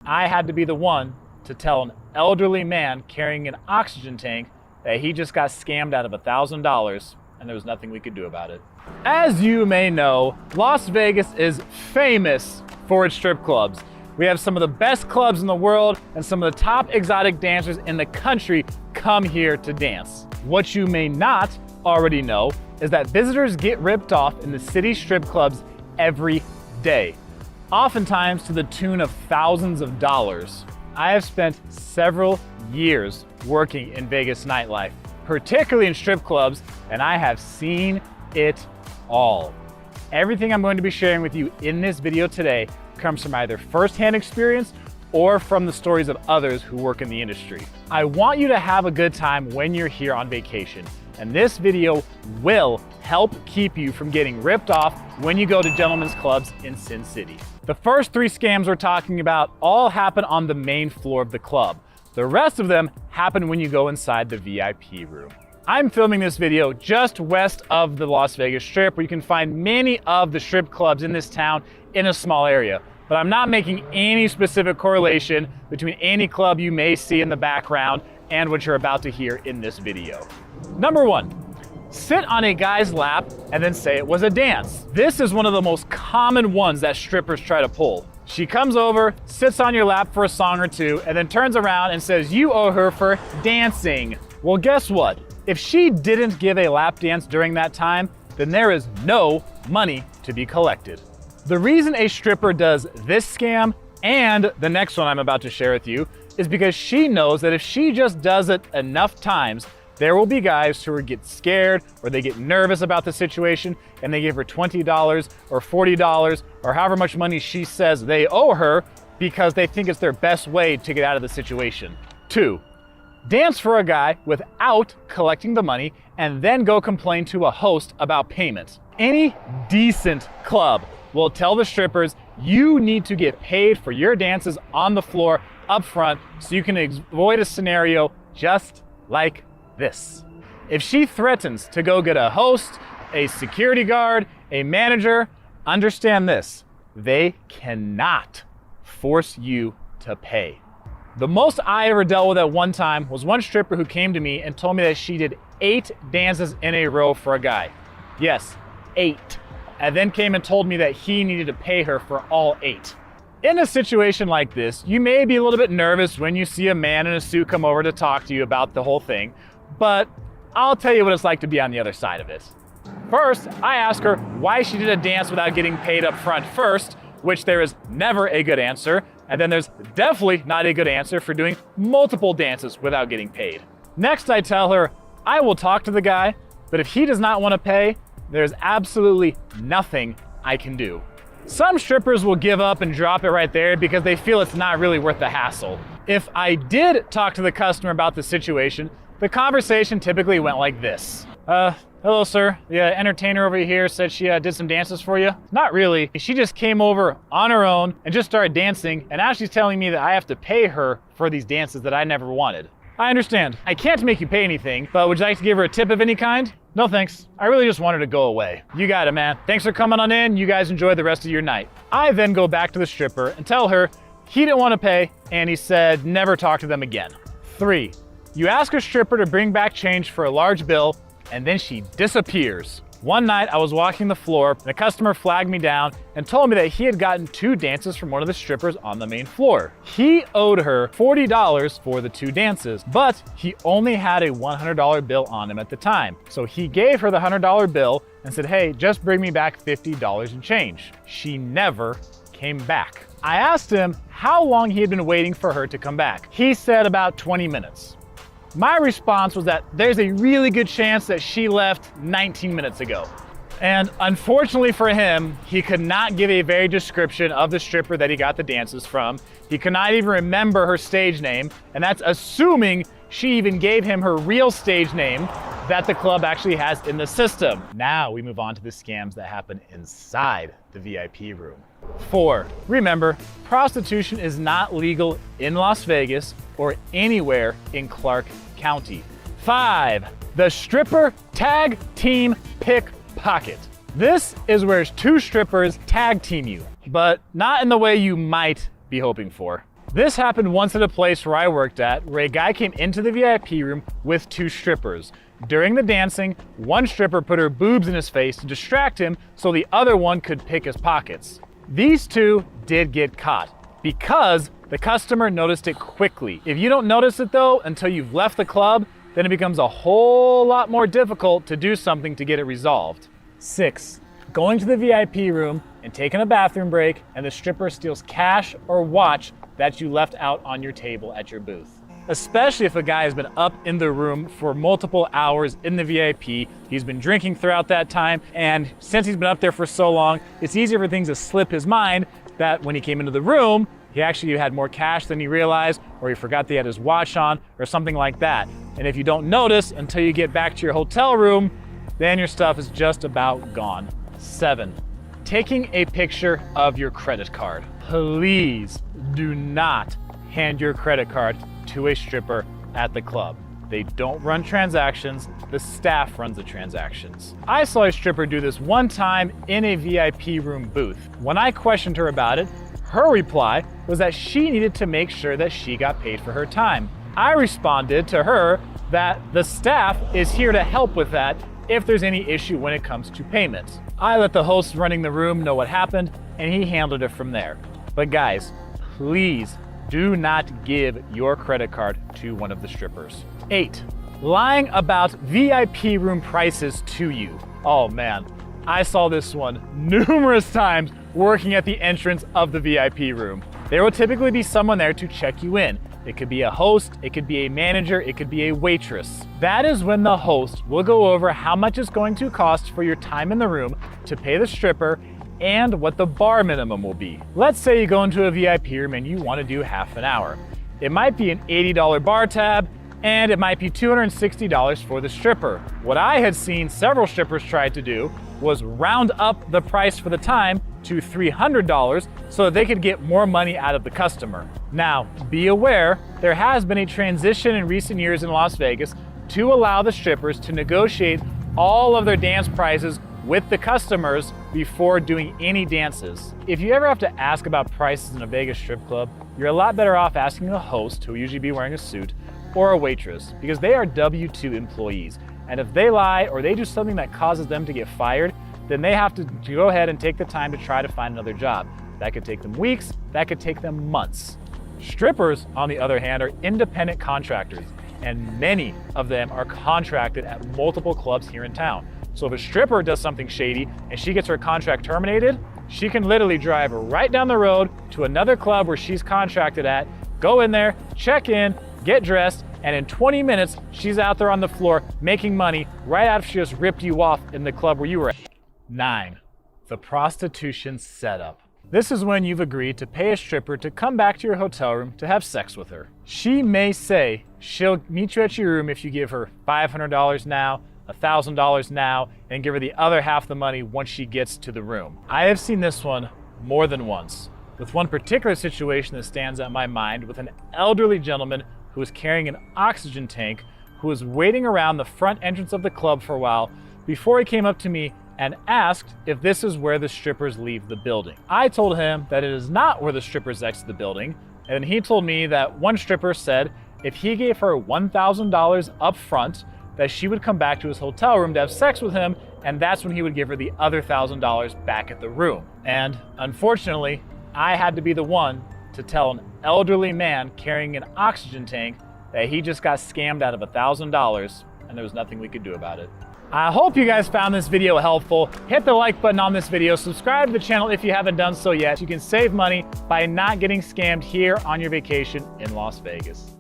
I had to be the one to tell an elderly man carrying an oxygen tank that he just got scammed out of $1,000 and there was nothing we could do about it. As you may know, Las Vegas is famous for its strip clubs. We have some of the best clubs in the world and some of the top exotic dancers in the country come here to dance. What you may not already know is that visitors get ripped off in the city strip clubs every day, oftentimes to the tune of thousands of dollars. I have spent several years working in Vegas nightlife, particularly in strip clubs, and I have seen it all. Everything I'm going to be sharing with you in this video today comes from either firsthand experience or from the stories of others who work in the industry. I want you to have a good time when you're here on vacation, and this video will help keep you from getting ripped off when you go to gentlemen's clubs in Sin City. The first 3 scams we're talking about all happen on the main floor of the club. The rest of them happen when you go inside the VIP room. I'm filming this video just west of the Las Vegas Strip, where you can find many of the strip clubs in this town in a small area. But I'm not making any specific correlation between any club you may see in the background and what you're about to hear in this video. Number 1, sit on a guy's lap and then say it was a dance. This is one of the most common ones that strippers try to pull. She comes over, sits on your lap for a song or two, and then turns around and says you owe her for dancing. Well, guess what? If she didn't give a lap dance during that time, then there is no money to be collected. The reason a stripper does this scam and the next one I'm about to share with you is because she knows that if she just does it enough times, there will be guys who get scared or they get nervous about the situation and they give her $20 or $40 or however much money she says they owe her because they think it's their best way to get out of the situation. 2, dance for a guy without collecting the money and then go complain to a host about payment. Any decent club will tell the strippers you need to get paid for your dances on the floor up front so you can avoid a scenario just like this. If she threatens to go get a host, a security guard, a manager, understand this: they cannot force you to pay. The most I ever dealt with at one time was one stripper who came to me and told me that she did 8 dances in a row for a guy. Yes, 8. And then came and told me that he needed to pay her for all 8. In a situation like this, you may be a little bit nervous when you see a man in a suit come over to talk to you about the whole thing, but I'll tell you what it's like to be on the other side of it. First, I asked her why she did a dance without getting paid up front first, which there is never a good answer, and then there's definitely not a good answer for doing multiple dances without getting paid. Next, I tell her I will talk to the guy, but if he does not want to pay, there's absolutely nothing I can do. Some strippers will give up and drop it right there because they feel it's not really worth the hassle. If I did talk to the customer about the situation, the conversation typically went like this. Hello sir, the entertainer over here said she did some dances for you. Not really, she just came over on her own and just started dancing, and now she's telling me that I have to pay her for these dances that I never wanted. I understand, I can't make you pay anything, but would you like to give her a tip of any kind? No thanks, I really just want her to go away. You got it, man. Thanks for coming on in, you guys enjoy the rest of your night. I then go back to the stripper and tell her he didn't want to pay and he said never talk to them again. 3, you ask a stripper to bring back change for a large bill and then she disappears. One night I was walking the floor and a customer flagged me down and told me that he had gotten 2 dances from one of the strippers on the main floor. He owed her $40 for the 2 dances, but he only had a $100 bill on him at the time. So he gave her the $100 bill and said, hey, just bring me back $50 in change. She never came back. I asked him how long he had been waiting for her to come back. He said about 20 minutes. My response was that there's a really good chance that she left 19 minutes ago. And unfortunately for him, he could not give a very description of the stripper that he got the dances from. He could not even remember her stage name, and that's assuming she even gave him her real stage name that the club actually has in the system. Now we move on to the scams that happen inside the VIP room. 4, remember, prostitution is not legal in Las Vegas or anywhere in Clark County. 5, the stripper tag team pickpocket. This is where 2 strippers tag team you, but not in the way you might be hoping for. This happened once at a place where I worked at, where a guy came into the VIP room with 2 strippers. During the dancing, one stripper put her boobs in his face to distract him so the other one could pick his pockets. These 2 did get caught because the customer noticed it quickly. If you don't notice it though until you've left the club, then it becomes a whole lot more difficult to do something to get it resolved. 6. Going to the VIP room and taking a bathroom break and the stripper steals cash or watch that you left out on your table at your booth. Especially if a guy has been up in the room for multiple hours in the VIP, he's been drinking throughout that time, and since he's been up there for so long, it's easier for things to slip his mind that when he came into the room, he actually had more cash than he realized, or he forgot that he had his watch on, or something like that. And if you don't notice until you get back to your hotel room, then your stuff is just about gone. 7. Taking a picture of your credit card. Please do not hand your credit card to a stripper at the club. They don't run transactions, the staff runs the transactions. I saw a stripper do this one time in a VIP room booth. When I questioned her about it, her reply was that she needed to make sure that she got paid for her time. I responded to her that the staff is here to help with that if there's any issue when it comes to payments. I let the host running the room know what happened, and he handled it from there. But guys, please do not give your credit card to one of the strippers. 8. Lying about VIP room prices to you. Oh man, I saw this one numerous times working at the entrance of the VIP room. There will typically be someone there to check you in. It could be a host, it could be a manager, it could be a waitress. That is when the host will go over how much it's going to cost for your time in the room to pay the stripper and what the bar minimum will be. Let's say you go into a VIP room and you want to do half an hour. It might be an $80 bar tab, and it might be $260 for the stripper. What I had seen several strippers try to do was round up the price for the time to $300 so that they could get more money out of the customer. Now, be aware, there has been a transition in recent years in Las Vegas to allow the strippers to negotiate all of their dance prices with the customers before doing any dances. If you ever have to ask about prices in a Vegas strip club, you're a lot better off asking a host, who will usually be wearing a suit, or a waitress, because they are W-2 employees. And if they lie or they do something that causes them to get fired, then they have to go ahead and take the time to try to find another job. That could take them weeks, that could take them months. Strippers, on the other hand, are independent contractors, and many of them are contracted at multiple clubs here in town. So if a stripper does something shady and she gets her contract terminated, she can literally drive right down the road to another club where she's contracted at, go in there, check in, get dressed, and in 20 minutes, she's out there on the floor making money right after she just ripped you off in the club where you were at. 9. The prostitution setup. This is when you've agreed to pay a stripper to come back to your hotel room to have sex with her. She may say she'll meet you at your room if you give her $500 now, $1,000 now, and give her the other half the money once she gets to the room. I have seen this one more than once, with one particular situation that stands out in my mind with an elderly gentleman who was carrying an oxygen tank, who was waiting around the front entrance of the club for a while before he came up to me and asked if this is where the strippers leave the building. I told him that it is not where the strippers exit the building, and he told me that one stripper said if he gave her $1,000 up front, that she would come back to his hotel room to have sex with him, and that's when he would give her the other $1,000 back at the room. And unfortunately, I had to be the one to tell an elderly man carrying an oxygen tank that he just got scammed out of $1,000, and there was nothing we could do about it. I hope you guys found this video helpful. Hit the like button on this video, subscribe to the channel if you haven't done so yet. You can save money by not getting scammed here on your vacation in Las Vegas.